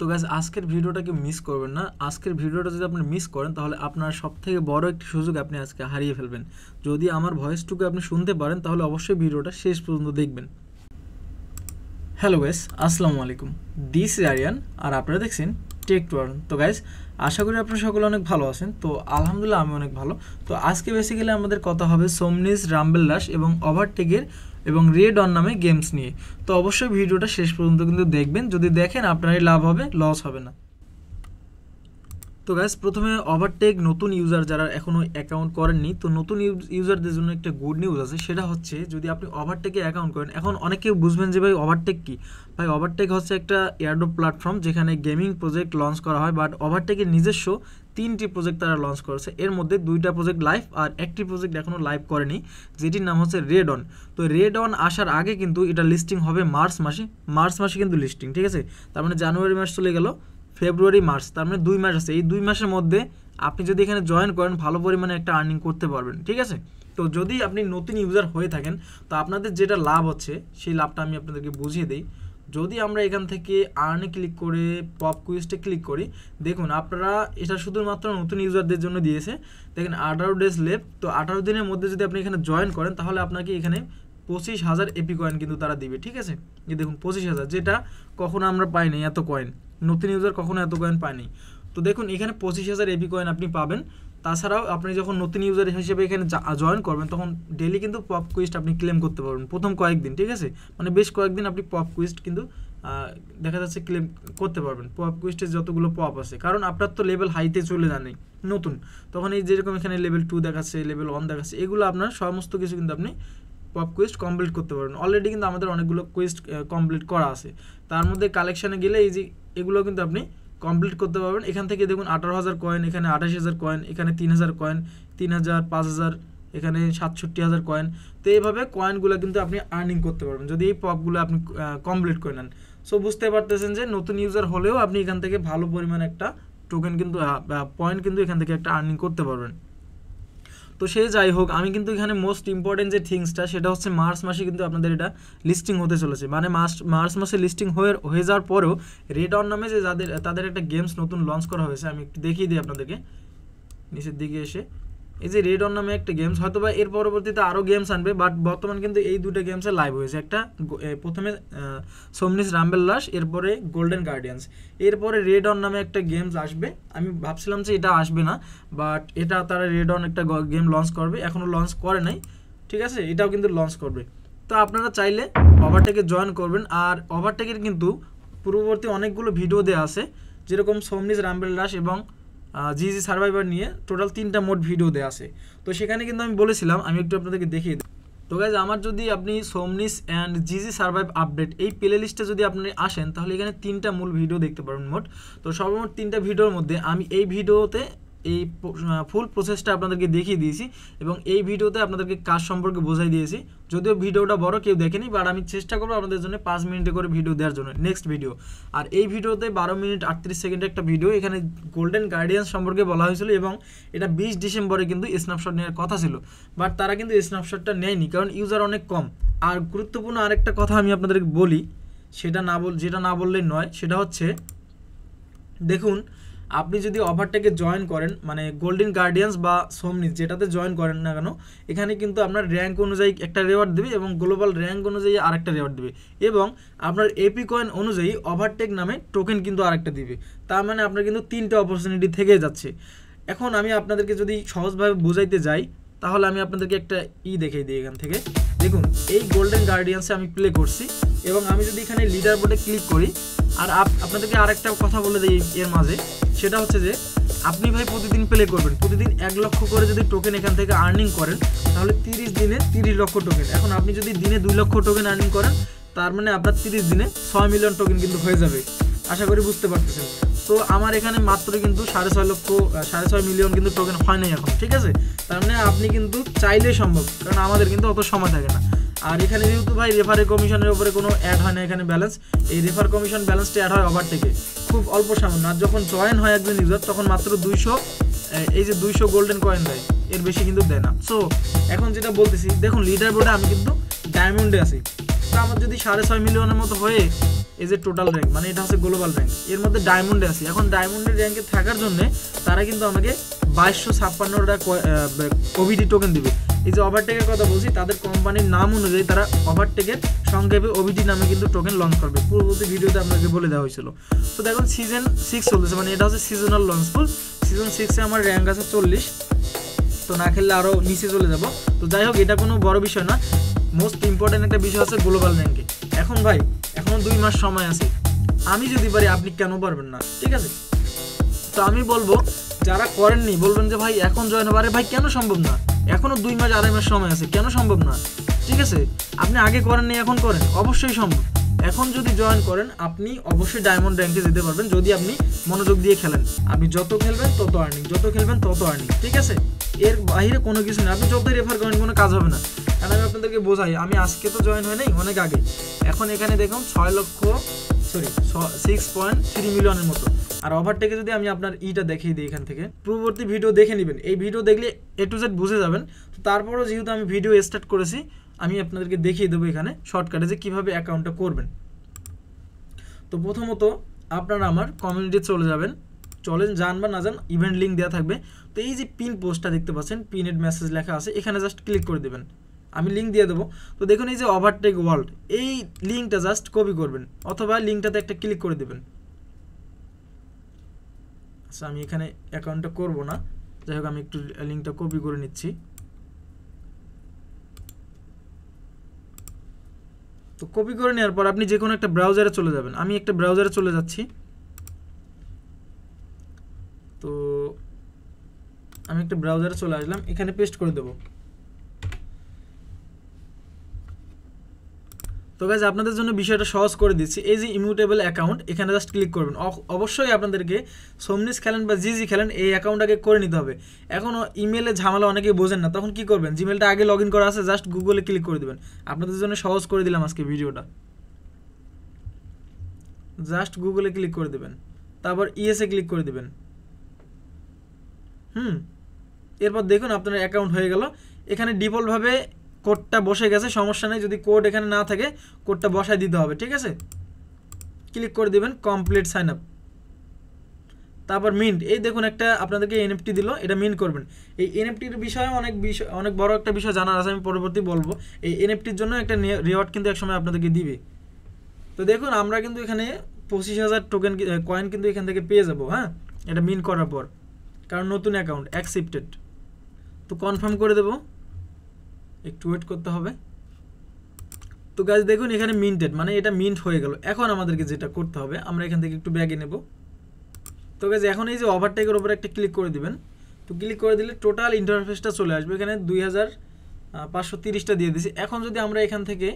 তো গাইস আজকের ভিডিওটাকে মিস করবেন না। আজকের ভিডিওটা যদি আপনি মিস করেন তাহলে আপনার সবথেকে বড় একটি সুযোগ আপনি আজকে হারিয়ে ফেলবেন। যদি আমার ভয়েসটুকু আপনি শুনতে পারেন তাহলে অবশ্যই ভিডিওটা শেষ পর্যন্ত দেখবেন। হ্যালো গাইস, আসসালামু আলাইকুম। দিস ইজ আরিয়ান আর আপনারা দেখছেন টেক টু আর্ন। তো গাইস আশা করি আপনারা সকলে অনেক ভালো আছেন। তো আলহামদুলিল্লাহ আমি অনেক ভালো। তো আজকে বেসিক্যালি আমাদের কথা হবে সোমনিস, রাম্বেল রাশ এবং ওভারটেকের এবং রেড অন নামে গেমস নিয়ে। তো অবশ্যই ভিডিওটা শেষ পর্যন্ত কিন্তু দেখবেন। যদি দেখেন আপনারই লাভ হবে, লস হবে না। তো গাইস প্রথমে ওভারটেক নতুন ইউজার যারা এখনও অ্যাকাউন্ট করেননি, তো নতুন ইউজারদের জন্য একটা গুড নিউজ আছে। সেটা হচ্ছে যদি আপনি ওভারটেকে অ্যাকাউন্ট করেন, এখন অনেকেই বুঝবেন যে ভাই ওভারটেক কী। ভাই ওভারটেক হচ্ছে একটা এয়ারড্রপ প্ল্যাটফর্ম যেখানে গেমিং প্রজেক্ট লঞ্চ করা হয়। বাট ওভারটেকের নিজস্ব 3টি প্রজেক্ট তারা লঞ্চ করেছে। এর মধ্যে 2টা প্রজেক্ট লাইভ আর একটি প্রজেক্ট এখনও লাইভ করেনি, যেটির নাম হচ্ছে রেড অন। তো রেড অন আসার আগে কিন্তু এটা লিস্টিং হবে মার্চ মাসে কিন্তু লিস্টিং, ঠিক আছে। তার মানে জানুয়ারি মাস চলে গেল, ফেব্রুয়ারি মার্চ, তার মানে 2 মাস আছে। এই 2 মাসের মধ্যে আপনি যদি এখানে জয়েন করেন ভালো পরিমাণে একটা আর্নিং করতে পারবেন, ঠিক আছে। তো যদি আপনি নতুন ইউজার হয়ে থাকেন তো আপনাদের যেটা লাভ হচ্ছে সেই লাভটা আমি আপনাদেরকে বুঝিয়ে দিই। যদি আমরা এখান থেকে আর্নে ক্লিক করে পপ কুইজে ক্লিক করি, দেখুন আপনারা এটা শুধুমাত্র নতুন ইউজারদের জন্য দিয়েছে। দেখেন 18 ডেজ লেফট। তো 18 দিনের মধ্যে যদি আপনি এখানে জয়েন করেন তাহলে আপনাকে এখানে 25,000 এপি কয়েন কিন্তু তারা দিবে, ঠিক আছে। এই দেখুন 25,000, যেটা কখনো আমরা পাইনি এত কয়েন। নতুন ইউজার কখনো এত কয়েন পায়নি। তো দেখুন এখানে 25,000 এপি কয়েন আপনি পাবেন। তাছাড়াও আপনি যখন নতুন ইউজার হিসেবে এখানে জয়েন করবেন তখন ডেলি কিন্তু পপ কুইজ আপনি ক্লেম করতে পারবেন প্রথম কয়েকদিন, ঠিক আছে। মানে বেশ কয়েকদিন আপনি পপ কুইজ কিন্তু দেখা যাচ্ছে ক্লেম করতে পারবেন। পপ কুইজের যতগুলো পপ আছে, কারণ আপনার তো লেভেল হাইতে চলে যাননি নতুন, তখন এই যেরকম এখানে লেভেল 2 দেখাচ্ছে, লেভেল 1 দেখাচ্ছে, এগুলো আপনার সমস্ত কিছু কিন্তু আপনি পপ কুইজ কমপ্লিট করতে পারবেন। অলরেডি কিন্তু আমাদের অনেকগুলো কুইজ কমপ্লিট করা আছে। তার মধ্যে কালেকশানে গেলে এই যে এগুলো কিন্তু আপনি কমপ্লিট করতে পারবেন। এখান থেকে দেখুন 18,000 কয়েন, এখানে 28,000 কয়েন, এখানে 3,000 কয়েন, 3,000, 5,000, এখানে 67,000 কয়েন। তো এইভাবে কয়েনগুলো কিন্তু আপনি আর্নিং করতে পারবেন যদি এই পপগুলো আপনি কমপ্লিট করে নেন। সো বুঝতে পারতেছেন যে নতুন ইউজার হলেও আপনি এখান থেকে ভালো পরিমাণে একটা টোকেন কিন্তু পয়েন্ট কিন্তু এখান থেকে একটা আর্নিং করতে পারবেন। তো সে যাই হোক, আমি কিন্তু এখানে মোস্ট ইম্পর্টেন্ট যে থিংসটা সেটা হচ্ছে মার্চ মাসে কিন্তু আপনাদের এটা লিস্টিং হতে চলেছে। মানে মার্চ মাসে লিস্টিং হয়ে যাওয়ার পরেও রেড অন নামে যে তাদের একটা গেমস নতুন লঞ্চ করা হয়েছে, আমি একটু দেখিয়ে দিই আপনাদেরকে নিচের দিকে এসে। এই যে রেড অন নামে একটা গেমস, হয়তো বা এর পরবর্তীতে আরও গেমস আনবে, বাট বর্তমান কিন্তু এই 2টা গেমসে লাইভ হয়েছে। একটা প্রথমে সোমনিস রাম্বেল রাশ, এরপরে গোল্ডেন গার্ডিয়ান্স, এরপরে রেড অন নামে একটা গেমস আসবে। আমি ভাবছিলাম যে এটা আসবে না, বাট এটা তারা রেড অন একটা গেম লঞ্চ করবে, এখনও লঞ্চ করে নাই, ঠিক আছে। এটাও কিন্তু লঞ্চ করবে। তো আপনারা চাইলে ওভারটেকে জয়েন করবেন। আর ওভারটেকের কিন্তু পূর্ববর্তী অনেকগুলো ভিডিও দেওয়া আছে, যেরকম সোমনিস রাম্বেল রাশ এবং জিজি সার্ভাইভার নিয়ে টোটাল 3টা মোড ভিডিও দেওয়া আছে। তো সেখানে কিন্তু আমি বলেছিলাম, আমি একটু আপনাদেরকে দেখিয়ে দিই। তো গাইজ আমার যদি আপনি সোমনিস অ্যান্ড জিজি সার্ভাইভ আপডেট এই প্লে লিস্টে যদি আপনি আসেন তাহলে এখানে 3টা মূল ভিডিও দেখতে পারবেন মোট। তো সর্বমোট 3টা ভিডিওর মধ্যে আমি এই ভিডিওতে এই ফুল প্রসেসটা আপনাদেরকে দেখিয়ে দিয়েছি এবং এই ভিডিওতে আপনাদেরকে কাজ সম্পর্কে বোঝাই দিয়েছি। যদিও ভিডিওটা বড়, কেউ দেখেনি, বাট আমি চেষ্টা করবো আপনাদের জন্য 5 মিনিটে করে ভিডিও দেওয়ার জন্য নেক্সট ভিডিও। আর এই ভিডিওতে 12 মিনিট 38 সেকেন্ডের একটা ভিডিও, এখানে গোল্ডেন গার্ডিয়ান্স সম্পর্কে বলা হয়েছিল এবং এটা 20 ডিসেম্বরে কিন্তু স্ন্যাপশট নেওয়ার কথা ছিল, বাট তারা কিন্তু স্ন্যাপশটটা নেয়নি কারণ ইউজার অনেক কম। আর গুরুত্বপূর্ণ আরেকটা কথা আমি আপনাদেরকে বলি, যেটা না বললেই নয়, সেটা হচ্ছে দেখুন আপনি যদি ওভারটেকে জয়েন করেন, মানে গোল্ডেন গার্ডিয়ান্স বা সোমনিস যেটাতে জয়েন করেন না কেন, এখানে কিন্তু আপনার র্যাঙ্ক অনুযায়ী একটা রেওয়ার্ড দেবে এবং গ্লোবাল র্যাঙ্ক অনুযায়ী আরেকটা রেওয়ার্ড দেবে এবং আপনার এপি কয়েন অনুযায়ী ওভারটেক নামে টোকেন কিন্তু আরেকটা দিবে। তার মানে আপনার কিন্তু 3টা অপরচুনিটি থেকে যাচ্ছে। এখন আমি আপনাদেরকে যদি সহজভাবে বোঝাইতে যাই তাহলে আমি আপনাদেরকে একটা দেখিয়ে দিই। এখান থেকে দেখুন এই গোল্ডেন গার্ডিয়ান্সে আমি প্লে করছি এবং আমি যদি এখানে লিডার বোর্ডে ক্লিক করি, আর আপনাদেরকে আরেকটা কথা বলে দিই এর মাঝে, সেটা হচ্ছে যে আপনি ভাই প্রতিদিন প্লে করবেন, প্রতিদিন 1 লক্ষ করে যদি টোকেন এখান থেকে আর্নিং করেন তাহলে 30 দিনে 30 লক্ষ টোকেন। এখন আপনি যদি দিনে 2 লক্ষ টোকেন আর্নিং করেন তার মানে আপনার 30 দিনে 6 মিলিয়ন টোকেন কিন্তু হয়ে যাবে। আশা করি বুঝতে পারতেছেন। তো আমার এখানে মাত্র কিন্তু 6.5 মিলিয়ন কিন্তু টোকেন হয় নাই এখন, ঠিক আছে। তার মানে আপনি কিন্তু চাইলেই সম্ভব, কারণ আমাদের কিন্তু অত সময় থাকে না। আর এখানে যেহেতু ভাই রেফারের কমিশনের উপরে কোনো অ্যাড হয় না এখানে ব্যালেন্স, এই রেফার কমিশন ব্যালেন্সটা অ্যাড হয় ওভারটেকে খুব অল্প সামান্য। আর যখন জয়েন হয় একজন ইউজার তখন মাত্র 200, এই যে 200 গোল্ডেন কয়েন দেয়, এর বেশি কিন্তু দেয় না। সো এখন যেটা বলতেছি, দেখুন লিডার বোর্ডে আমি কিন্তু ডায়মন্ডে আছি। তো আমার যদি 6.5 মিলিয়নের মতো হয়ে এই যে টোটাল র্যাঙ্ক, মানে এটা হচ্ছে গ্লোবাল র্যাঙ্ক, এর মধ্যে ডায়মন্ডে আছে। এখন ডায়মন্ডের র্যাঙ্কে থাকার জন্য তারা কিন্তু আমাকে 2256টা ওবিডি টোকেন দিবে। এই যে ওভারটেকের কথা বলছি, তাদের কোম্পানির নাম অনুযায়ী তারা ওভারটেকের সংক্ষেপে ওবিডি নামে কিন্তু টোকেন লঞ্চ করবে, পূর্ববর্তী ভিডিওতে আপনাকে বলে দেওয়া হয়েছিল। তো দেখুন সিজন 6 চলতেছে, মানে এটা হচ্ছে সিজনাল লঞ্চ ফুল। সিজন 6-এ আমার র্যাঙ্ক আছে 40, তো না খেললে আরও নিচে চলে যাব। তো যাই হোক, এটা কোনো বড় বিষয় না, মোস্ট ইম্পর্টেন্ট একটা বিষয় হচ্ছে গ্লোবাল র্যাঙ্কে। এখন ভাই এখনও 2 মাস সময় আছে, আমি যদি পারি আপনি কেন পারবেন না? ঠিক আছে, তো আমি বলবো যারা করেননি বলবেন যে ভাই এখন জয়েন হবে, আরে ভাই কেন সম্ভব না? এখনও 2 মাস 2.5 মাস সময় আছে, কেন সম্ভব না? ঠিক আছে, আপনি আগে করেননি, এখন করেন, অবশ্যই সম্ভব। এখন যদি জয়েন করেন আপনি অবশ্যই ডায়মন্ড র্যাঙ্কে যেতে পারবেন, যদি আপনি মনোযোগ দিয়ে খেলেন। আপনি যত খেলবেন তত আর্নিং, যত খেলবেন তত আর্নিং, ঠিক আছে? এর বাইরে কোনো কিছু নেই, আপনি যতই রেফার করেন কোনো কাজ হবে না। কারণ আমি আপনাদেরকে বোঝাই, আমি আজকে তো জয়েন হয় নাই, অনেক আগে। এখন এখানে দেখুন 6.3 মিলিয়নের মতো। আর ওভারটেকে যদি আমি আপনার ইটা দেখিয়ে দিই, এখান থেকে পূর্ববর্তী ভিডিও দেখে নেবেন, এই ভিডিও দেখলে A to Z বুঝে যাবেন। তো তারপরেও যেহেতু আমি ভিডিও স্টার্ট করেছি, আমি আপনাদেরকে দেখিয়ে দেবো এখানে শর্টকাটে যে কীভাবে অ্যাকাউন্টটা করবেন। তো প্রথমত আপনারা আমার কমিউনিটি চলে যাবেন, চলেন, যান বা না যান, ইভেন্ট লিঙ্ক দেওয়া থাকবে। তো এই যে পিন পোস্টটা দেখতে পাচ্ছেন, পিনেড মেসেজ লেখা আছে, এখানে জাস্ট ক্লিক করে দেবেন, আমি লিঙ্ক দিয়ে দেবো। তো দেখুন এই যে ওভারটেক ওয়ার্ল্ড, এই লিঙ্কটা জাস্ট কপি করবেন, অথবা লিঙ্কটাতে একটা ক্লিক করে দেবেন। আচ্ছা, আমি এখানে অ্যাকাউন্টটা করব না, যাই হোক আমি একটু লিঙ্কটা কপি করে নিচ্ছি। তো কপি করে নেওয়ার পর আপনি যে কোনো একটা ব্রাউজারে চলে যাবেন, আমি একটা ব্রাউজারে চলে যাচ্ছি। তো আমি একটা ব্রাউজারে চলে আসলাম, এখানে পেস্ট করে দেবো। তো গাইজ আপনাদের জন্য বিষয়টা সহজ করে দিচ্ছি, এই যে ইমিউটেবল অ্যাকাউন্ট, এখানে জাস্ট ক্লিক করবেন। অবশ্যই আপনাদেরকে সোমনিস খেলেন বা জিজি খেলেন, এই অ্যাকাউন্টটাকে করে নিতে হবে। এখনও ইমেলে ঝামেলা অনেকেই বোঝেন না, তখন কি করবেন, জিমেলটা আগে লগ ইন করা আছে, জাস্ট গুগলে ক্লিক করে দেবেন। আপনাদের জন্য সহজ করে দিলাম আজকে ভিডিওটা, জাস্ট গুগলে ক্লিক করে দেবেন, তারপর ইএসএ ক্লিক করে দেবেন। এরপর দেখুন আপনার অ্যাকাউন্ট হয়ে গেল। এখানে ডিফল্টভাবে কোডটা বসে গেছে, সমস্যা নেই, যদি কোড এখানে না থাকে কোডটা বসায় দিতে হবে, ঠিক আছে? ক্লিক করে দেবেন কমপ্লিট সাইন আপ, তারপর মিন্ট। এই দেখুন একটা আপনাদেরকে এনএফটি দিল, এটা মিন্ট করবেন। এই এনএফটির বিষয়ে অনেক বড় একটা বিষয় জানার আছে, আমি পরবর্তী বলবো। এই এনএফটির জন্য একটা রিওয়ার্ড কিন্তু একসময় আপনাদেরকে দিবে। তো দেখুন আমরা কিন্তু এখানে 25,000 টোকেন কয়েন কিন্তু এখান থেকে পেয়ে যাবো, হ্যাঁ, এটা মিন্ট করার পর, কারণ নতুন অ্যাকাউন্ট অ্যাকসেপ্টেড। তো কনফার্ম করে দেবো, একটু ওয়েট করতে হবে। তো গাইজ দেখুন এখানে মিন্টেড, মানে এটা মিন্ট হয়ে গেল। এখন আমাদেরকে যেটা করতে হবে, আমরা এখান থেকে একটু ব্যাগে নেব। তো গাইজ এখন এই যে ওভারটেকের উপর একটা ক্লিক করে দিবেন। তো ক্লিক করে দিলে টোটাল ইন্টারফেসটা চলে আসবে, এখানে 2530টা দিয়ে দিয়েছি। এখন যদি আমরা এখান থেকে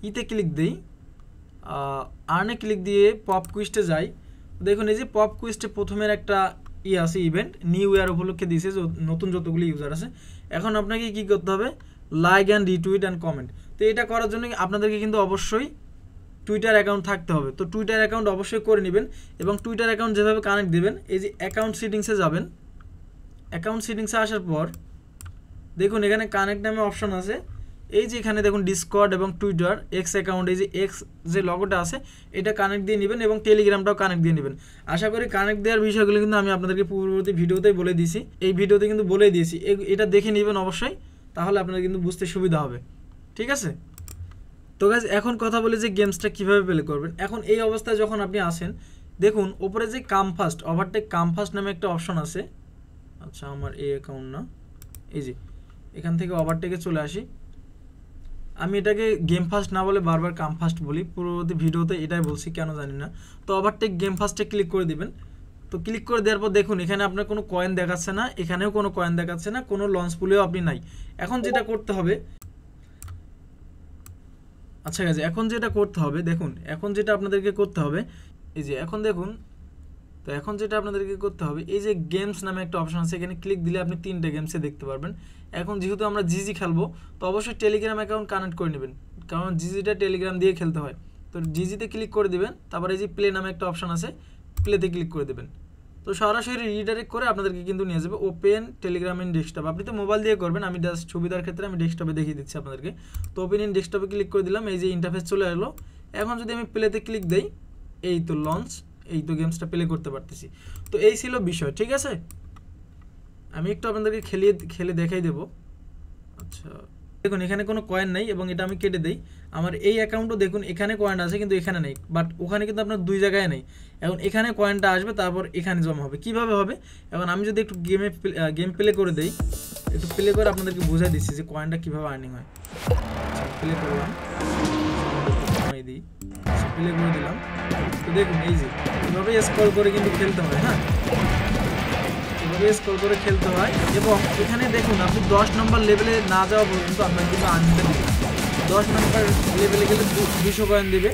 ইতে ক্লিক দিই, আর্নে ক্লিক দিয়ে পপ কুইস্টে যাই, দেখুন এই যে পপ কুইস্টে প্রথমের একটা আছে ইভেন্ট, নিউ ইয়ার উপলক্ষে দিয়েছে, নতুন যতগুলি ইউজার আছে। এখন আপনাকে কি করতে হবে, like and retweet and comment. তো এটা করার জন্য আপনাদেরকে কিন্তু অবশ্যই টুইটার অ্যাকাউন্ট থাকতে হবে। তো টুইটার অ্যাকাউন্ট অবশ্যই করে নেবেন, এবং টুইটার অ্যাকাউন্ট যেভাবে কানেক্ট দেবেন, এই যে অ্যাকাউন্ট সেটিংসে যাবেন। অ্যাকাউন্ট সেটিংসে আসার পর দেখুন এখানে কানেক্ট নামে অপশন আছে, এই যে এখানে দেখুন ডিসকর্ড এবং টুইটার এক্স অ্যাকাউন্ট, এই যে এক্স যে লগোটা আছে এটা কানেক্ট দিয়ে নেবেন, এবং টেলিগ্রামটাও কানেক্ট দিয়ে নেবেন। আশা করি কানেক্ট দেওয়ার বিষয়গুলো কিন্তু আমি আপনাদেরকে পূর্ববর্তী ভিডিওতেই বলে দিয়েছি, এই ভিডিওতে কিন্তু বলে দিয়েছি, এটা দেখে নেবেন অবশ্যই, তাহলে আপনার কিন্তু বুঝতে সুবিধা হবে, ঠিক আছে? তো গাইজ এখন কথা বলি যে গেমসটা কীভাবে প্লে করবেন। এখন এই অবস্থায় যখন আপনি আসেন, দেখুন ওপরে যে come first, overtake come first নামে একটা অপশন আছে। আচ্ছা আমার এই অ্যাকাউন্ট না, এই যে এখান থেকে ওভারটেকে চলে আসি। আমি এটাকে গেম ফার্স্ট না বলে বারবার কাম ফার্স্ট বলি, পূর্ববর্তী ভিডিওতে এটাই বলছি, কেন জানি না। তো ওভারটেক গেম ফার্স্টে ক্লিক করে দিবেন। তো ক্লিক করে দেওয়ার পর দেখুন এখানে আপনার কোনো কয়েন দেখাচ্ছে না, এখানেও কোনো কয়েন দেখাচ্ছে না, কোনো লঞ্চ পুলেও আপনি নাই। এখন যেটা করতে হবে, আচ্ছা গাইজ এখন যেটা করতে হবে, দেখুন এখন যেটা আপনাদেরকে করতে হবে, এই যে এখন দেখুন, তো এখন যেটা আপনাদেরকে করতে হবে, এই যে গেমস নামে একটা অপশন আছে, এখানে ক্লিক দিলে আপনি 3টে গেমসে দেখতে পারবেন। এখন যেহেতু আমরা জিজি খেলবো, তো অবশ্যই টেলিগ্রাম অ্যাকাউন্ট কানেক্ট করে নেবেন, কারণ জিজিটা টেলিগ্রাম দিয়ে খেলতে হয়। তো জিজিতে ক্লিক করে দেবেন, তারপর এই যে প্লে নামে একটা অপশন আছে, প্লেতে ক্লিক করে দেবেন। তো সরাসরি রিডাইরেক্ট করে আপনাদেরকে কিন্তু নিয়ে যাবে ওপেন টেলিগ্রাম ইন ডেস্কটপ। আপনি তো মোবাইল দিয়ে করবেন, আমি জাস্ট সুবিধার ক্ষেত্রে আমি ডেস্কটপে দেখিয়ে দিচ্ছি আপনাদেরকে। তো ওপেন ইন ডেস্কটপে ক্লিক করে দিলাম, এই যে ইন্টারফেস চলে এলো। এখন যদি আমি প্লেতে ক্লিক দিই, এই তো লঞ্চ, এই তো গেমসটা প্লে করতে পারতেছি। তো এই ছিল বিষয়, ঠিক আছে। আমি একটু আপনাদেরকে খেলে দেখাই দেবো। আচ্ছা দেখুন এখানে কোনো কয়েন নাই এবং এটা আমি কেটে দেই। আমার এই অ্যাকাউন্টও দেখুন এখানে কয়েন আছে কিন্তু এখানে নেই, বাট ওখানে কিন্তু আপনার দুই জায়গায় নেই। এখন এখানে কয়েনটা আসবে, তারপর এখানে জমা হবে। কিভাবে হবে, এখন আমি যদি একটু গেম প্লে করে দেই, একটু প্লে করে আপনাদেরকে বোঝাই দিচ্ছি যে কয়েনটা কীভাবে আর্নিং হয়। আচ্ছা প্লে করলাম, দিই, প্লে করে দিলাম। তো দেখুন এই যে এভাবে স্ক্রল করে কিন্তু খেলতে হয়, হ্যাঁ এভাবে স্ক্রল করে খেলতে হয়। এবং এখানে দেখুন আপনি 10 নম্বর লেভেলে না যাওয়া পর্যন্ত আপনার কিন্তু আর্নিংটা দিবে। 10 নম্বর লেভেলে গেলে 200 কয়েন দেবে,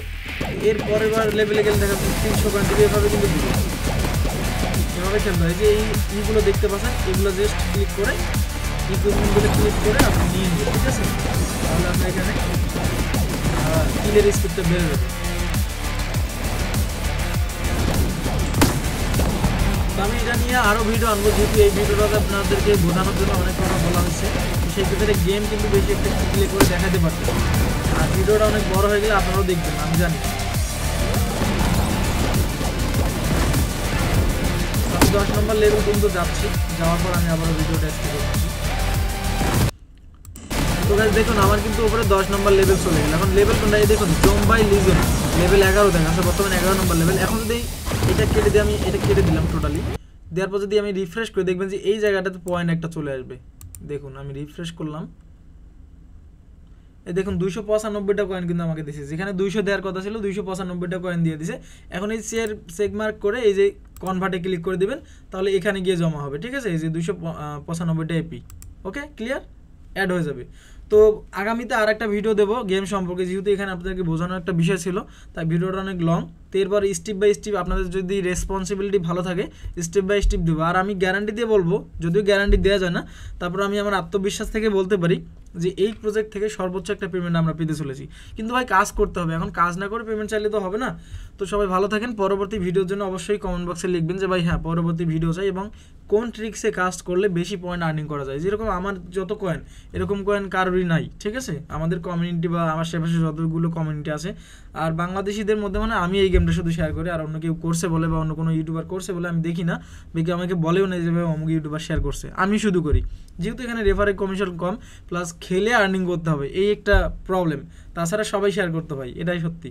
এর পরের বার লেভেলে গেলে দেখা যাচ্ছে 300 কয়েন দেবে, এভাবে কিন্তু দিবে। এভাবে খেলতে হয়। যে এইগুলো দেখতে পাচ্ছেন, এগুলো জাস্ট ক্লিক করে ইকুইপমেন্টগুলো ক্লিক করে আপনি নিয়ে নেবেন, ঠিক আছে। তাহলে আপনার এখানে কিলের স্পিডটা বেড়ে যাবে। আমি এটা নিয়ে আরও ভিডিও আনবো, যেহেতু এই ভিডিওটাতে আপনাদেরকে বোঝানোর জন্য অনেক কথা বলা হচ্ছে। সেই ক্ষেত্রে গেম কিন্তু বেশি একটা প্লে করে দেখাতে পারতেন, আর ভিডিওটা অনেক বড় হয়ে গেলে আপনারাও দেখবেন, আমি জানি। আমি 10 নম্বর লেভেল পর্যন্ত যাচ্ছি, যাওয়ার পর আমি আবারও ভিডিওটা স্টার্ট করছি। তো গাইস দেখুন আমার কিন্তু উপরে 10 নম্বর লেভেল চলে গেল। এখন লেভেল কোনটা, এই দেখুন জম্বাই লিজেন্ড লেভেল 11 দেখাচ্ছে, বর্তমানে 11 নম্বর লেভেল। এখন যদি এটা কেটে দিই, আমি এটা কেটে দিলাম টোটালি, দেওয়ার পর যদি আমি রিফ্রেশ করে দেখবেন যে এই জায়গাটাতে পয়েন্ট একটা চলে আসবে। দেখুন আমি রিফ্রেশ করলাম, এই দেখুন 295টা কয়েন কিন্তু আমাকে দিয়েছে, যেখানে 200 দেওয়ার কথা ছিল 295টা কয়েন দিয়ে দিয়েছে। এখন এই চেক মার্ক করে এই যে কনভার্টে ক্লিক করে দিবেন, তাহলে এখানে গিয়ে জমা হবে, ঠিক আছে। এই যে 295টা এপি, ওকে ক্লিয়ার, অ্যাড হয়ে যাবে। তো আগামীতে আর একটা ভিডিও দেবো গেম সম্পর্কে, যেহেতু এখানে আপনাদেরকে বোঝানোর একটা বিষয় ছিল, তাই ভিডিওটা অনেক লং। তো এরপর স্টেপ বাই স্টেপ আপনাদের যদি রেসপন্সিবিলিটি ভালো থাকে স্টেপ বাই স্টেপ দেবো। আর আমি গ্যারান্টি দিয়ে বলবো, যদিও গ্যারান্টি দেওয়া যায় না, তারপর আমি আমার আত্মবিশ্বাস থেকে বলতে পারি যে এই প্রজেক্ট থেকে সর্বোচ্চ একটা পেমেন্ট আমরা পেতে চলেছি। কিন্তু ভাই কাজ করতে হবে, এখন কাজ না করে পেমেন্ট চাইলে তো হবে না। তো সবাই ভালো থাকেন। পরবর্তী ভিডিওর জন্য অবশ্যই কমেন্ট বক্সে লিখবেন যে ভাই হ্যাঁ পরবর্তী ভিডিও চাই, এবং কোন ট্রিক্সে কাজ করলে বেশি পয়েন্ট আর্নিং করা যায়। যেরকম আমার যত কয়েন, এরকম কয়েন কারোরই নাই, ঠিক আছে। আমাদের কমিউনিটি বা আমার আশেপাশে যতগুলো কমিউনিটি আছে, আর বাংলাদেশিদের মধ্যে মানে আমি এই গেমটা শুধু শেয়ার করি, আর অন্য কেউ করছে বলে বা অন্য কোনো ইউটিউবার করছে বলে আমি দেখি না, বেশি আমাকে বলেও না যে ভাই অমুক ইউটিউবার শেয়ার করছে, আমি শুধু করি। যেহেতু এখানে রেফারের কমিশন কম, প্লাস খেলে আর্নিং করতে হবে, এই একটা প্রবলেম। তাছাড়া সবাই শেয়ার করতে হয়, এটাই সত্যি।